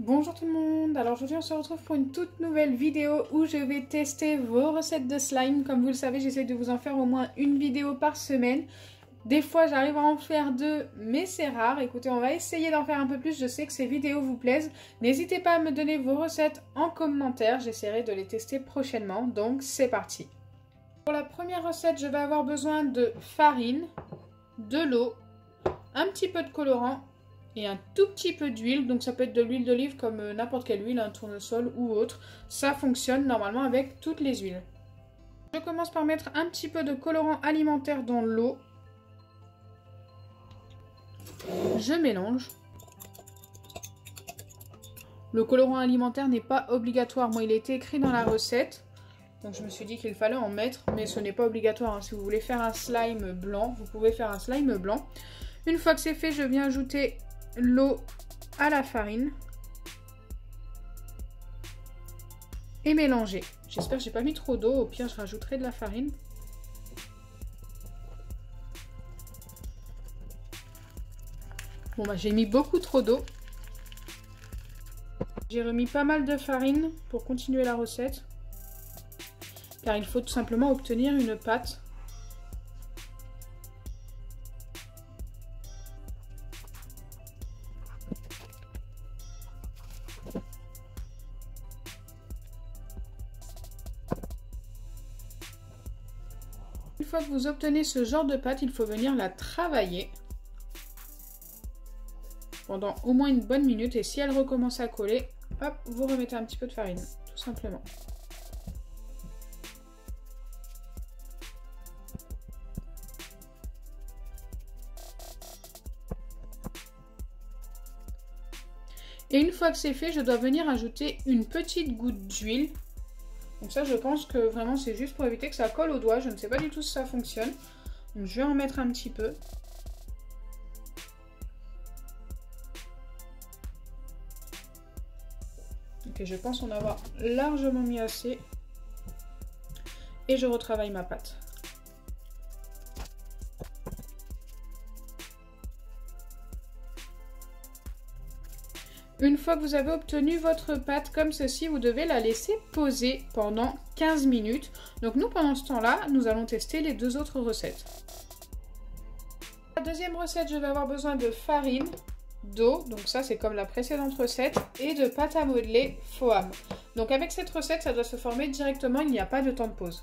Bonjour tout le monde, alors aujourd'hui on se retrouve pour une toute nouvelle vidéo où je vais tester vos recettes de slime. Comme vous le savez, j'essaie de vous en faire au moins une vidéo par semaine. Des fois j'arrive à en faire deux, mais c'est rare. Écoutez, on va essayer d'en faire un peu plus, je sais que ces vidéos vous plaisent. N'hésitez pas à me donner vos recettes en commentaire, j'essaierai de les tester prochainement, donc c'est parti. Pour la première recette, je vais avoir besoin de farine, de l'eau, un petit peu de colorant, et un tout petit peu d'huile, donc ça peut être de l'huile d'olive comme n'importe quelle huile, un tournesol ou autre. Ça fonctionne normalement avec toutes les huiles. Je commence par mettre un petit peu de colorant alimentaire dans l'eau. Je mélange. Le colorant alimentaire n'est pas obligatoire, moi il a été écrit dans la recette. Donc je me suis dit qu'il fallait en mettre, mais ce n'est pas obligatoire. Si vous voulez faire un slime blanc, vous pouvez faire un slime blanc. Une fois que c'est fait, je viens ajouter l'eau à la farine et mélanger. J'espère que j'ai pas mis trop d'eau, au pire je rajouterai de la farine. Bon bah j'ai mis beaucoup trop d'eau. J'ai remis pas mal de farine pour continuer la recette, car il faut tout simplement obtenir une pâte. Une fois que vous obtenez ce genre de pâte, il faut venir la travailler pendant au moins une bonne minute. Et si elle recommence à coller, hop, vous remettez un petit peu de farine, tout simplement. Et une fois que c'est fait, je dois venir ajouter une petite goutte d'huile. Donc ça, je pense que vraiment c'est juste pour éviter que ça colle aux doigts. Je ne sais pas du tout si ça fonctionne. Donc je vais en mettre un petit peu. Ok, je pense en avoir largement mis assez. Et je retravaille ma pâte. Une fois que vous avez obtenu votre pâte comme ceci, vous devez la laisser poser pendant 15 minutes. Donc nous, pendant ce temps-là, nous allons tester les deux autres recettes. La deuxième recette, je vais avoir besoin de farine, d'eau, donc ça c'est comme la précédente recette, et de pâte à modeler Foam. Donc avec cette recette, ça doit se former directement, il n'y a pas de temps de pause.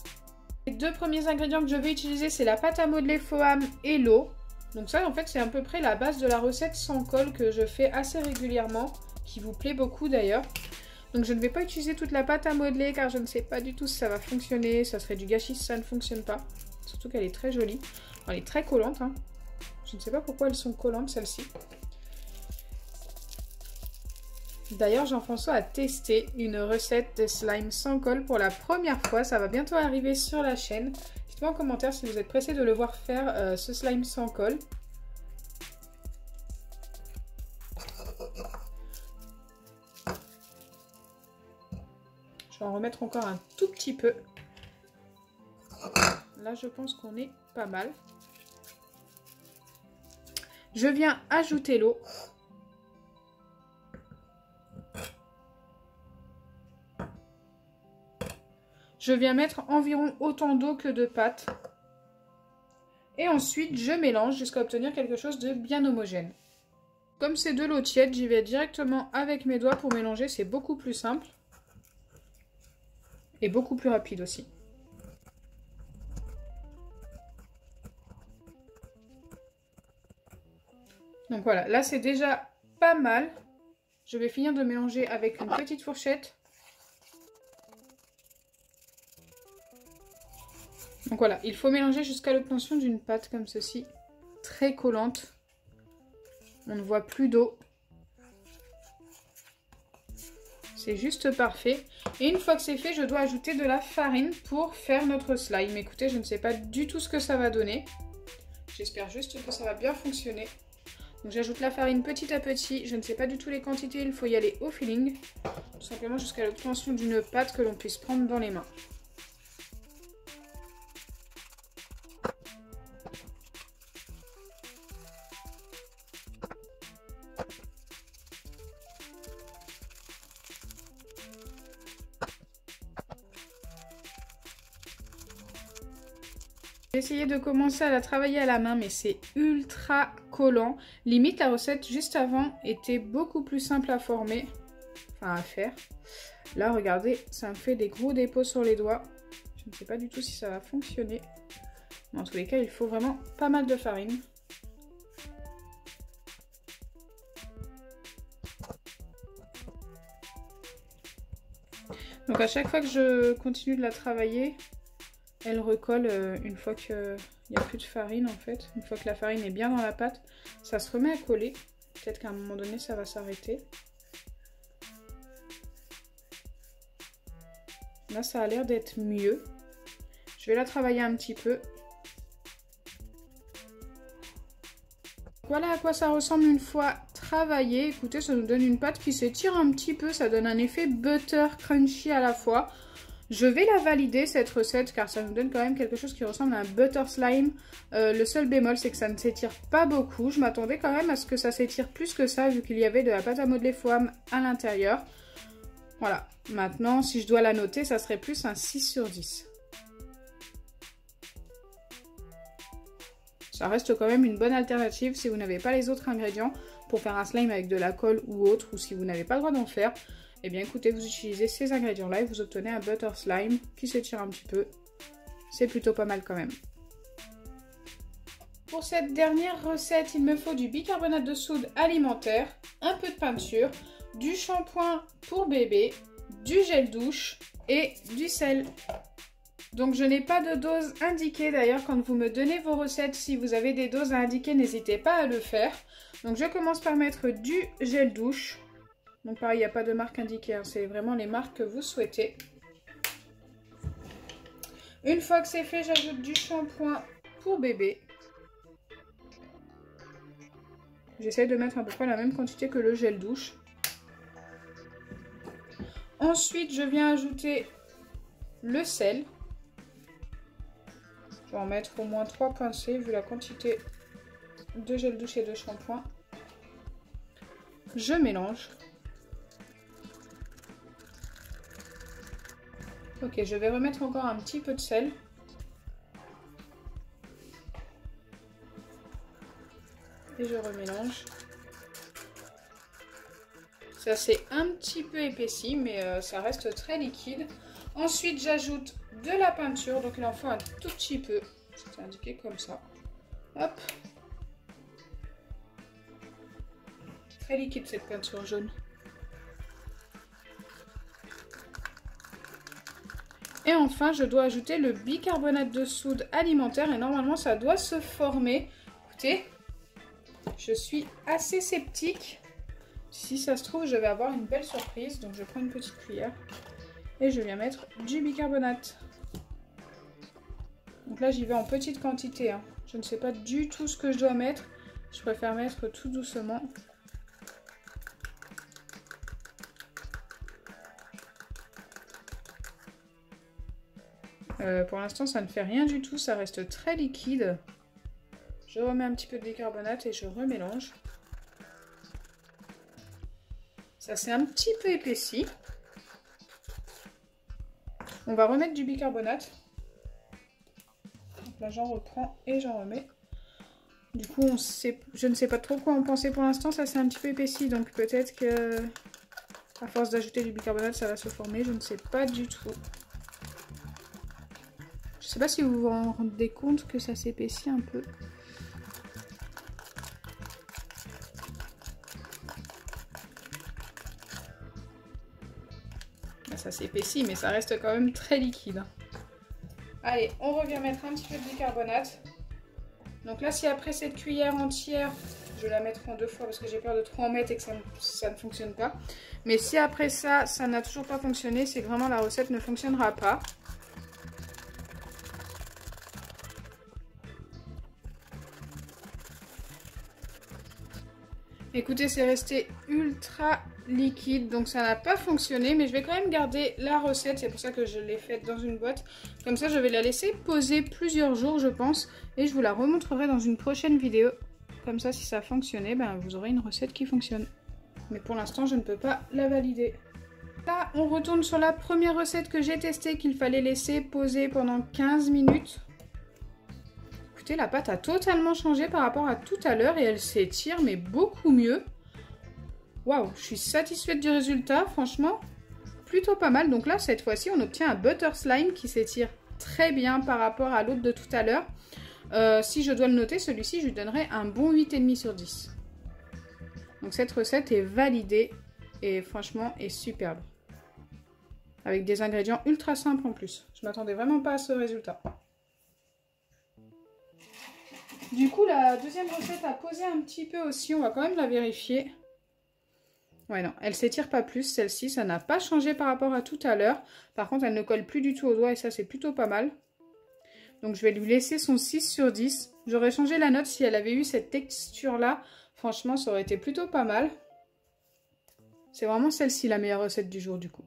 Les deux premiers ingrédients que je vais utiliser, c'est la pâte à modeler Foam et l'eau. Donc ça, en fait, c'est à peu près la base de la recette sans colle que je fais assez régulièrement, qui vous plaît beaucoup d'ailleurs. Donc je ne vais pas utiliser toute la pâte à modeler car je ne sais pas du tout si ça va fonctionner. Ça serait du gâchis si ça ne fonctionne pas. Surtout qu'elle est très jolie. Elle est très collante, hein. Je ne sais pas pourquoi elles sont collantes, celles-ci. D'ailleurs, Jean-François a testé une recette de slime sans colle pour la première fois. Ça va bientôt arriver sur la chaîne. Dites-moi en commentaire si vous êtes pressé de le voir faire ce slime sans colle. Je vais en remettre encore un tout petit peu. Là, je pense qu'on est pas mal. Je viens ajouter l'eau. Je viens mettre environ autant d'eau que de pâte. Et ensuite, je mélange jusqu'à obtenir quelque chose de bien homogène. Comme c'est de l'eau tiède, j'y vais directement avec mes doigts pour mélanger. C'est beaucoup plus simple. Et beaucoup plus rapide aussi. Donc voilà, là c'est déjà pas mal. Je vais finir de mélanger avec une petite fourchette. Donc voilà, il faut mélanger jusqu'à l'obtention d'une pâte comme ceci, très collante. On ne voit plus d'eau. C'est juste parfait. Et une fois que c'est fait, je dois ajouter de la farine pour faire notre slime. Écoutez, je ne sais pas du tout ce que ça va donner. J'espère juste que ça va bien fonctionner. Donc j'ajoute la farine petit à petit. Je ne sais pas du tout les quantités, il faut y aller au feeling. Tout simplement jusqu'à l'obtention d'une pâte que l'on puisse prendre dans les mains. J'ai essayé de commencer à la travailler à la main, mais c'est ultra collant. Limite, la recette juste avant était beaucoup plus simple à former, enfin à faire. Là, regardez, ça me fait des gros dépôts sur les doigts. Je ne sais pas du tout si ça va fonctionner. Mais en tous les cas, il faut vraiment pas mal de farine. Donc à chaque fois que je continue de la travailler, elle recolle une fois qu'il n'y a plus de farine en fait. Une fois que la farine est bien dans la pâte, ça se remet à coller. Peut-être qu'à un moment donné, ça va s'arrêter. Là, ça a l'air d'être mieux. Je vais la travailler un petit peu. Voilà à quoi ça ressemble une fois travaillé. Écoutez, ça nous donne une pâte qui s'étire un petit peu. Ça donne un effet butter crunchy à la fois. Je vais la valider cette recette car ça nous donne quand même quelque chose qui ressemble à un butter slime. Le seul bémol, c'est que ça ne s'étire pas beaucoup. Je m'attendais quand même à ce que ça s'étire plus que ça vu qu'il y avait de la pâte à modeler femme à l'intérieur. Voilà. Maintenant, si je dois la noter, ça serait plus un 6 sur 10. Ça reste quand même une bonne alternative si vous n'avez pas les autres ingrédients pour faire un slime avec de la colle ou autre, ou si vous n'avez pas le droit d'en faire. Eh bien écoutez, vous utilisez ces ingrédients-là et vous obtenez un butter slime qui s'étire un petit peu. C'est plutôt pas mal quand même. Pour cette dernière recette, il me faut du bicarbonate de soude alimentaire, un peu de peinture, du shampoing pour bébé, du gel douche et du sel. Donc je n'ai pas de dose indiquée. D'ailleurs, quand vous me donnez vos recettes, si vous avez des doses à indiquer, n'hésitez pas à le faire. Donc je commence par mettre du gel douche. Donc pareil, il n'y a pas de marque indiquée, hein, c'est vraiment les marques que vous souhaitez. Une fois que c'est fait, j'ajoute du shampoing pour bébé. J'essaie de mettre à peu près la même quantité que le gel douche. Ensuite, je viens ajouter le sel. Je vais en mettre au moins 3 pincées vu la quantité de gel douche et de shampoing. Je mélange. Ok, je vais remettre encore un petit peu de sel. Et je remélange. Ça s'est un petit peu épaissi, mais ça reste très liquide. Ensuite, j'ajoute de la peinture, donc il en faut un tout petit peu. C'est indiqué comme ça. Hop. Très liquide cette peinture jaune. Et enfin, je dois ajouter le bicarbonate de soude alimentaire et normalement ça doit se former. Écoutez, je suis assez sceptique. Si ça se trouve, je vais avoir une belle surprise. Donc je prends une petite cuillère et je viens mettre du bicarbonate. Donc là, j'y vais en petite quantité, hein. Je ne sais pas du tout ce que je dois mettre. Je préfère mettre tout doucement. Pour l'instant, ça ne fait rien du tout. Ça reste très liquide. Je remets un petit peu de bicarbonate et je remélange. Ça s'est un petit peu épaissi. On va remettre du bicarbonate. Donc là, j'en reprends et j'en remets. Du coup, je ne sais pas trop quoi en penser pour l'instant. Ça s'est un petit peu épaissi. Donc peut-être que à force d'ajouter du bicarbonate, ça va se former. Je ne sais pas du tout. Je ne sais pas si vous vous rendez compte que ça s'épaissit un peu. Ça s'épaissit, mais ça reste quand même très liquide. Allez, on revient mettre un petit peu de bicarbonate. Donc là, si après cette cuillère entière, je vais la mettre en 2 fois parce que j'ai peur de trop en mettre et que ça ne fonctionne pas. Mais si après ça, ça n'a toujours pas fonctionné, c'est que vraiment la recette ne fonctionnera pas. Écoutez, c'est resté ultra liquide, donc ça n'a pas fonctionné, mais je vais quand même garder la recette, c'est pour ça que je l'ai faite dans une boîte. Comme ça, je vais la laisser poser plusieurs jours, je pense, et je vous la remontrerai dans une prochaine vidéo. Comme ça, si ça a fonctionné, ben, vous aurez une recette qui fonctionne. Mais pour l'instant, je ne peux pas la valider. Là, on retourne sur la première recette que j'ai testée, qu'il fallait laisser poser pendant 15 minutes. Écoutez, la pâte a totalement changé par rapport à tout à l'heure et elle s'étire mais beaucoup mieux. Waouh, je suis satisfaite du résultat, franchement, plutôt pas mal. Donc là, cette fois-ci, on obtient un butter slime qui s'étire très bien par rapport à l'autre de tout à l'heure. Si je dois le noter, celui-ci, je lui donnerai un bon 8,5 sur 10. Donc cette recette est validée et franchement est superbe. Avec des ingrédients ultra simples en plus. Je m'attendais vraiment pas à ce résultat. Du coup, la deuxième recette a posé un petit peu aussi. On va quand même la vérifier. Ouais, non, elle s'étire pas plus, celle-ci. Ça n'a pas changé par rapport à tout à l'heure. Par contre, elle ne colle plus du tout au doigt et ça, c'est plutôt pas mal. Donc, je vais lui laisser son 6 sur 10. J'aurais changé la note si elle avait eu cette texture-là. Franchement, ça aurait été plutôt pas mal. C'est vraiment celle-ci la meilleure recette du jour, du coup.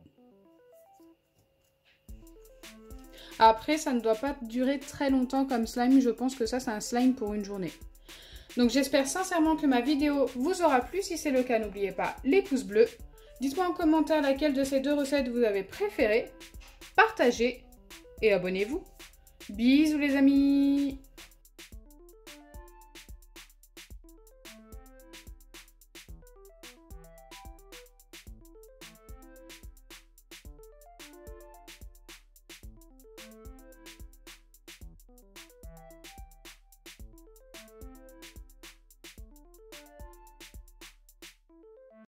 Après, ça ne doit pas durer très longtemps comme slime. Je pense que ça, c'est un slime pour une journée. Donc, j'espère sincèrement que ma vidéo vous aura plu. Si c'est le cas, n'oubliez pas les pouces bleus. Dites-moi en commentaire laquelle de ces deux recettes vous avez préférée. Partagez et abonnez-vous. Bisous les amis!